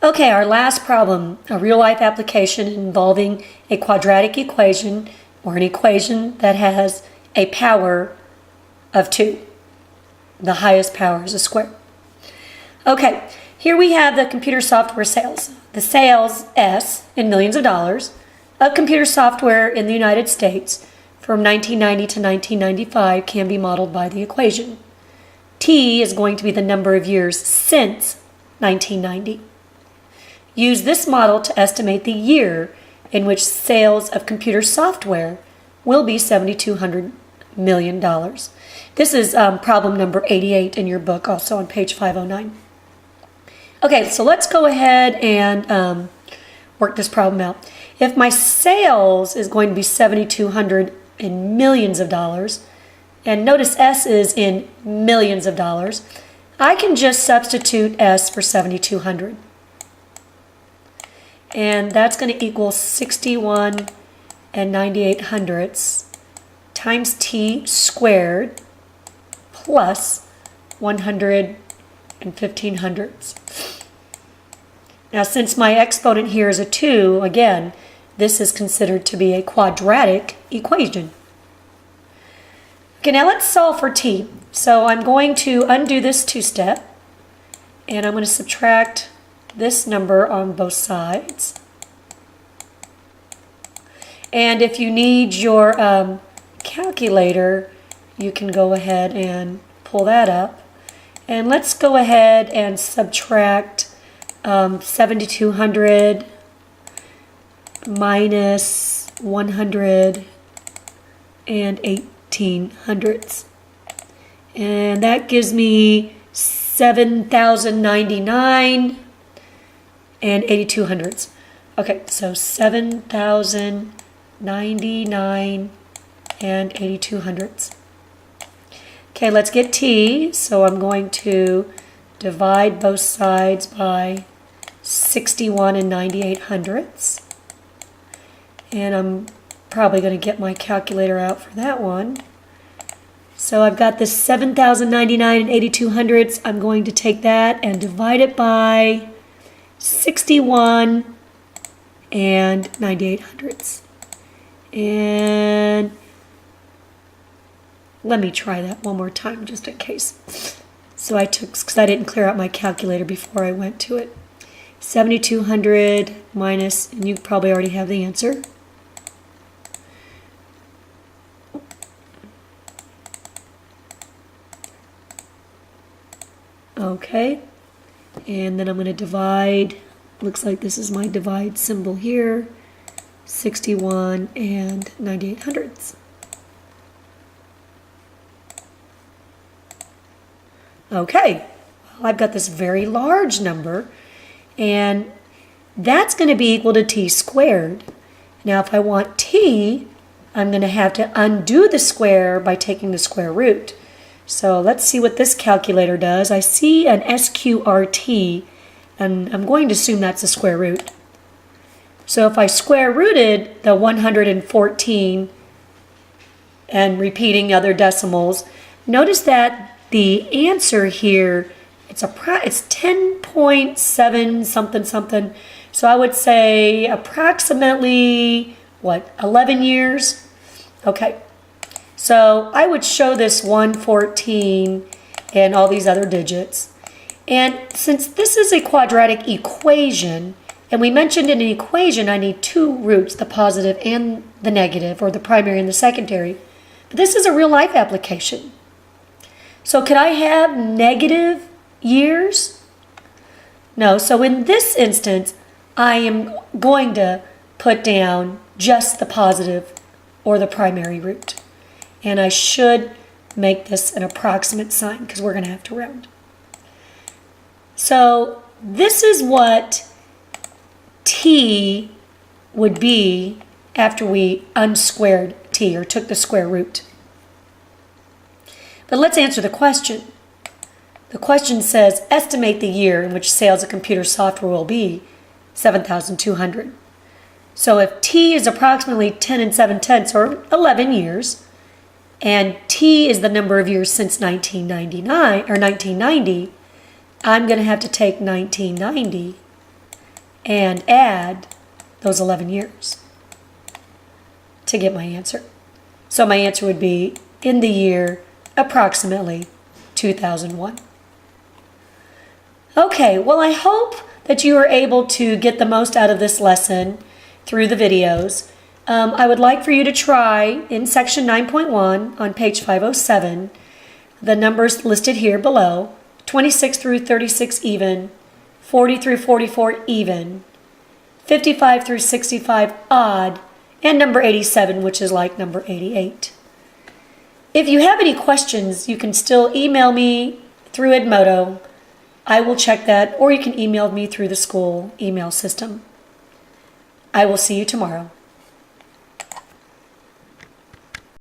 Okay, our last problem, a real-life application involving a quadratic equation or an equation that has a power of 2. The highest power is a square. Okay, here we have the computer software sales. The sales, S, in millions of dollars, of computer software in the United States from 1990 to 1995 can be modeled by the equation. T is going to be the number of years since 1990. Use this model to estimate the year in which sales of computer software will be $7,200 million. This is problem number 88 in your book, also on page 509. Okay, so let's go ahead and work this problem out. If my sales is going to be $7,200 in millions of dollars, and notice S is in millions of dollars, I can just substitute S for 7,200. And that's going to equal 61 and 9800ths times T squared plus 100 and 1500ths. Now, since my exponent here is a 2, again, this is considered to be a quadratic equation. Okay, now let's solve for T. So I'm going to undo this 2-step, and I'm going to subtract this number on both sides. And if you need your calculator, you can go ahead and pull that up. And let's go ahead and subtract 7,200 minus 100 and 1800ths. And that gives me 7,099 and 8200ths. Okay, so 7,099 and 8200ths. Okay, let's get T. So I'm going to divide both sides by 61 and 9800ths. And I'm probably going to get my calculator out for that one. So I've got this 7,099 and 8200ths. I'm going to take that and divide it by 61 and 9800ths. And let me try that one more time just in case. So because I didn't clear out my calculator before I went to it. 7,200 minus, and you probably already have the answer. Okay, and then I'm going to divide, looks like this is my divide symbol here, 61 and 9800ths. Okay, well, I've got this very large number, and that's going to be equal to T squared. Now if I want T, I'm going to have to undo the square by taking the square root. So let's see what this calculator does. I see an SQRT, and I'm going to assume that's a square root. So if I square rooted the 114 and repeating other decimals, notice that the answer here, it's 10.7 something something. So I would say approximately, 11 years? Okay. So I would show this 114 and all these other digits. And since this is a quadratic equation, and we mentioned in an equation I need 2 roots, the positive and the negative, or the primary and the secondary. But this is a real life application. So could I have negative years? No, so in this instance, I am going to put down just the positive or the primary root. And I should make this an approximate sign because we're going to have to round. So this is what T would be after we unsquared T or took the square root. But let's answer the question. The question says, estimate the year in which sales of computer software will be 7,200. So if T is approximately 10 and 7/10 or 11 years, and T is the number of years since 1999 or 1990, I'm going to have to take 1990 and add those 11 years to get my answer. So my answer would be in the year approximately 2001. Okay, well, I hope that you are able to get the most out of this lesson through the videos. I would like for you to try in section 9.1 on page 507, the numbers listed here below, 26 through 36 even, 40 through 44 even, 55 through 65 odd, and number 87, which is like number 88. If you have any questions, you can still email me through Edmodo. I will check that, or you can email me through the school email system. I will see you tomorrow.